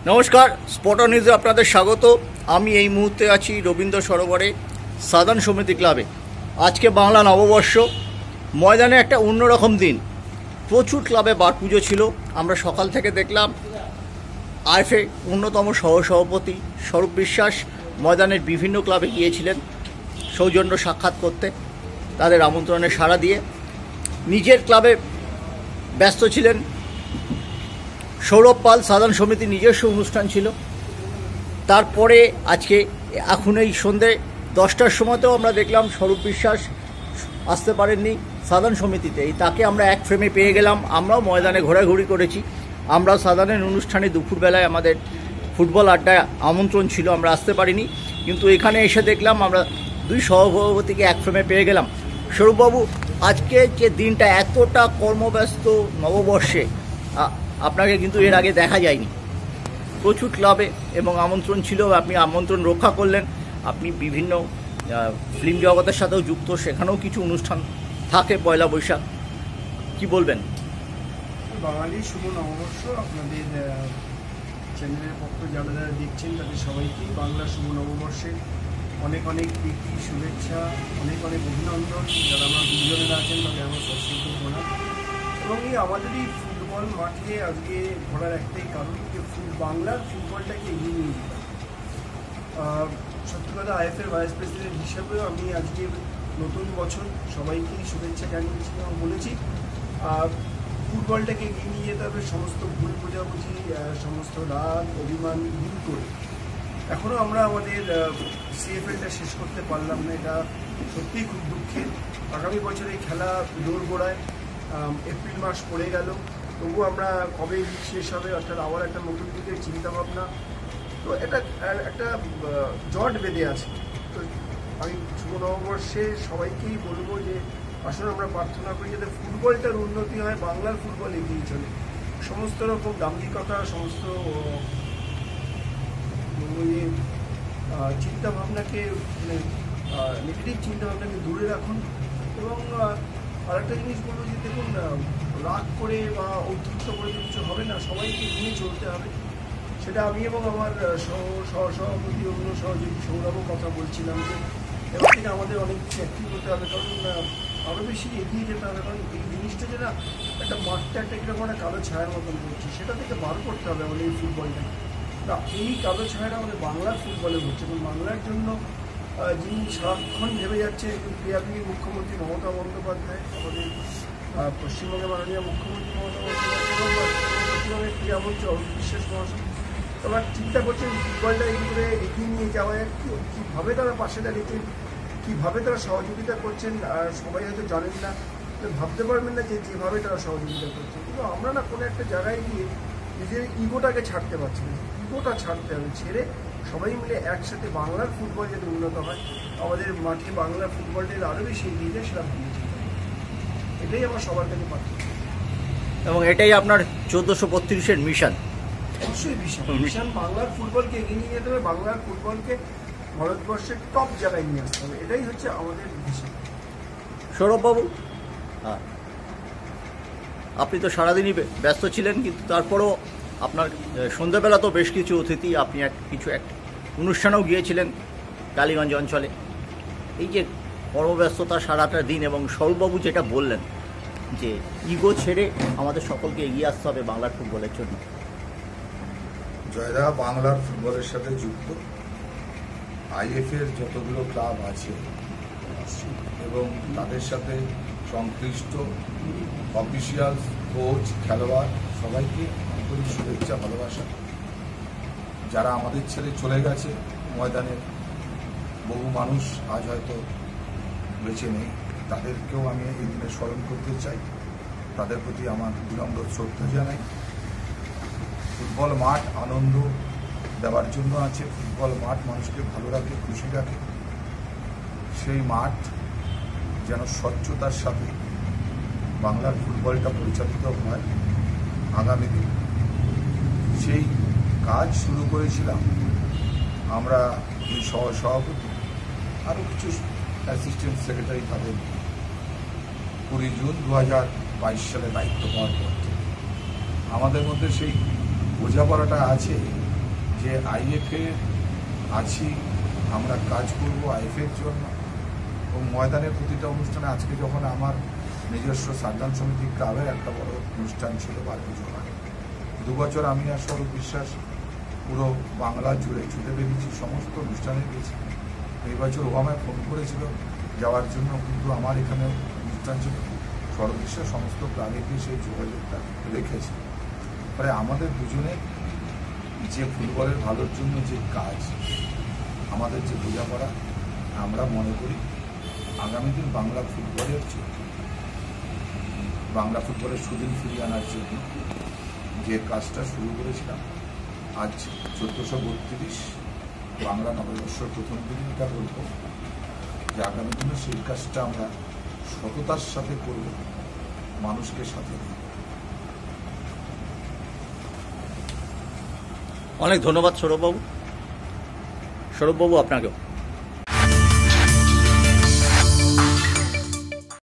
নমস্কার, স্পটার নিউজে আপনাদের স্বাগত। আমি এই মুহূর্তে আছি রবীন্দ্র সরোবরে সাধারণ সমিতি ক্লাবে। আজকে বাংলা নববর্ষ, ময়দানে একটা অন্যরকম দিন। প্রচুর ক্লাবে বার পুজো ছিল। আমরা সকাল থেকে দেখলাম আইএফএ অন্যতম সহসভাপতি স্বরূপ বিশ্বাস ময়দানের বিভিন্ন ক্লাবে গিয়েছিলেন সৌজন্য সাক্ষাৎ করতে। তাদের আমন্ত্রণে সাড়া দিয়ে নিজের ক্লাবে ব্যস্ত ছিলেন। সৌরভ পাল সাধারণ সমিতি নিজস্ব অনুষ্ঠান ছিল। তারপরে আজকে এখন এই সন্ধে 10টার সময়তেও আমরা দেখলাম স্বরূপ বিশ্বাস আসতে পারেননি সাধারণ সমিতিতে। তাকে আমরা এক ফ্রেমে পেয়ে গেলাম। আমরাও ময়দানে ঘোরাঘুরি করেছি। আমরাও সাধারণ অনুষ্ঠানে দুপুরবেলায় আমাদের ফুটবল আড্ডায় আমন্ত্রণ ছিল, আমরা আসতে পারিনি। কিন্তু এখানে এসে দেখলাম আমরা দুই সহসভাপতিকে এক ফ্রেমে পেয়ে গেলাম। স্বরূপবাবু, আজকে যে দিনটা এতটা কর্মব্যস্ত নববর্ষে আপনাকে কিন্তু এর আগে দেখা যায়নি। প্রচুর ক্লাবে এবং আমন্ত্রণ ছিল, আপনি আমন্ত্রণ রক্ষা করলেন। আপনি বিভিন্ন ফিল্ম জগতের সাথেও যুক্ত, সেখানেও কিছু অনুষ্ঠান থাকে পয়লা বৈশাখ। কি বলবেন? বাঙালি শুভ নববর্ষ। আপনাদের চ্যানেলের পক্ষ যারা যারা দেখছেন তাদের সবাইকেই বাংলা শুভ নববর্ষে অনেক অনেক প্রীতি, শুভেচ্ছা, অনেক অনেক অভিনন্দন। যারা আমার গুরুজনেরা আছেন তাদের আমার সশ্রদ্ধ প্রণাম। এবং এই আমাদেরই ফুটবল মাঠে আজকে ঘোরার একটাই কারণ যে বাংলার ফুটবলটাকে এগিয়ে নিয়ে যেতে। সত্যি কথা, আইএফএর ভাইস প্রেসিডেন্ট হিসেবেও আমি আজকে নতুন বছর সবাইকেই শুভেচ্ছা জানিয়েছি এবং বলেছি ফুটবলটাকে এগিয়ে নিয়ে যেতে হবে। সমস্ত ভুল বোঝাবুঝি, সমস্ত রাগ অভিমান দূর করে। এখনও আমরা আমাদের সিএফএলটা শেষ করতে পারলাম না, এটা সত্যিই খুব দুঃখের। আগামী বছর এই খেলা দোরগোড়ায়, এপ্রিল মাস পড়ে গেল, তবু আমরা কবে শেষ হবে, অর্থাৎ আবার একটা নতুন দিকের চিন্তাভাবনা। তো এটা একটা জট বেঁধে আছে। তো আমি শুভ নববর্ষে সবাইকেই বলবো যে আসলে আমরা প্রার্থনা করি যাতে ফুটবলটার উন্নতি হয়, বাংলার ফুটবল এগিয়ে চলে। সমস্ত রকম দাম্ভিকতা, সমস্ত চিন্তাভাবনাকে, মানে নেগেটিভ চিন্তাভাবনাকে দূরে রাখুন। এবং আরেকটা জিনিস বলবো যে দেখুন, রাগ করে বা অতিরিক্ত করে কিছু হবে না, সবাইকে নিয়ে চলতে হবে। সেটা আমি এবং আমার সহসভাপতি অন্য সহযোগী সৌরভও কথা বলছিলাম যে এবার থেকে আমাদের অনেক কিছু অ্যাক্টিভ হতে হবে, কারণ আরও বেশি এগিয়ে যেতে হবে। কারণ এই জিনিসটা যেটা একটা মাঠটা একটা কীরকম একটা কালো ছায়ার মতন করছে, সেটা থেকে বার করতে হবে আমাদের এই ফুটবলটা। না, এই কালো ছায়াটা আমাদের বাংলার ফুটবলে হচ্ছে এবং বাংলার জন্য যিনি সারাক্ষণ ভেবে যাচ্ছে ক্রীড়াবিদ মুখ্যমন্ত্রী মমতা বন্দ্যোপাধ্যায়, আমাদের পশ্চিমবঙ্গের মাননীয় মুখ্যমন্ত্রী মমতা বন্দ্যোপাধ্যায় এবং পশ্চিমবঙ্গের ক্রীড়ামন্ত্রী অরূপ বিশ্বাস মহাশয়। এবার চিন্তা করছেন ফুটবলটা এই করে এগিয়ে নিয়ে যাওয়া যায়, কীভাবে তারা পাশে দাঁড়িয়েছেন, কীভাবে তারা সহযোগিতা করছেন। আর সবাই হয়তো জানেন না, ভাবতে পারবেন না যে যেভাবে তারা সহযোগিতা করছেন। কিন্তু আমরা না কোনো একটা জায়গায় গিয়ে নিজের ইগোটাকে ছাড়তে পারছি না। ইগোটা ছাড়তে হবে, ছেড়ে সবাই মিলে একসাথে বাংলার ফুটবল যাতে উন্নত হয়, আমাদের মাঠে বাংলার ফুটবলটা আরও বেশি এগিয়ে যায়, সেটা ভেবেছি। এটাই আমার সবার কাছে প্রার্থনা এবং এটাই আপনার 1432-এর মিশন। অবশ্যই মিশন বাংলার ফুটবলকে এগিয়ে নিয়ে যেতে হবে, বাংলার ফুটবলকে ভারতবর্ষের টপ জায়গায় নিয়ে আসতে হবে। এটাই হচ্ছে আমাদের মিশন। সৌরভবাবু, আপনি তো সারাদিনই ব্যস্ত ছিলেন, কিন্তু তারপরও আপনার সন্ধ্যাবেলা তো বেশ কিছু অতিথি, আপনি এক অনুষ্ঠানেও গিয়েছিলেন টালিগঞ্জ অঞ্চলে। এই যে কর্মব্যস্ততা সারাটা দিন, এবং সৌরভবাবু যেটা বললেন যে ইগো ছেড়ে আমাদের সকলকে এগিয়ে আসতে হবে বাংলার ফুটবলের জন্য। জয়দা বাংলার ফুটবলের সাথে যুক্ত আইএফএর যতগুলো ক্লাব আছে এবং তাদের সাথে সংশ্লিষ্ট অফিসিয়াল, কোচ, খেলোয়াড় সবাইকে আন্তরিক শুভেচ্ছা, ভালোবাসা। যারা আমাদের ছেড়ে চলে গেছে ময়দানের, বহু মানুষ আজ হয়তো বেঁচে নেই, তাদেরকেও আমি এই দিনে স্মরণ করতে চাই। তাদের প্রতি আমার বিনম্র শ্রদ্ধা জানাই। ফুটবল মাঠ আনন্দ দেওয়ার জন্য আছে, ফুটবল মাঠ মানুষকে ভালো রাখে, খুশি রাখে। সেই মাঠ যেন স্বচ্ছতার সাথে বাংলার ফুটবলটা পরিচালিত হয় আগামী দিন, সেই কাজ শুরু করেছিলাম আমরা। এই সহসভাপতি আরও কিছু অ্যাসিস্ট্যান্ট সেক্রেটারি তাদের 20 জুন 2022 সালে দায়িত্ব পাওয়ার পর আমাদের মধ্যে সেই বোঝাপড়াটা আছে যে আইএফএ আছি, আমরা কাজ করব আইএফএর জন্য। এবং ময়দানের প্রতিটা অনুষ্ঠানে আজকে যখন আমার নিজস্ব সাধারণ সমিতি ক্লাবের একটা বড় অনুষ্ঠান ছিল 12 জন আগে, 2 বছর আমি আর স্বরূপ বিশ্বাস পুরো বাংলা জুড়ে ছুটে বেরিয়েছি, সমস্ত অনুষ্ঠানে গেছি। এই বছর ও আমায় ফোন করেছিল যাওয়ার জন্য, কিন্তু আমার এখানে অনুষ্ঠান ছিল, স্বরূপ বিশ্বাস সমস্ত ক্লাবে গিয়ে সেই যোগাযোগটা রেখেছে। ফলে আমাদের দুজনের যে ফুটবলের ভালোর জন্য যে কাজ, আমাদের যে বোঝাপড়া, আমরা মনে করি আগামী দিন বাংলা ফুটবলের সুদিন ফিরিয়ে আনার জন্য যে কাজটা শুরু করেছিলাম, আজ 1432 বাংলা নববর্ষের প্রথম দিনই এটা বলব যে আগামী দিনে সেই কাজটা আমরা সততার সাথে করব, মানুষকে সাথে নিয়ে। অনেক ধন্যবাদ সৌরভবাবু। সৌরভবাবু আপনাকেও।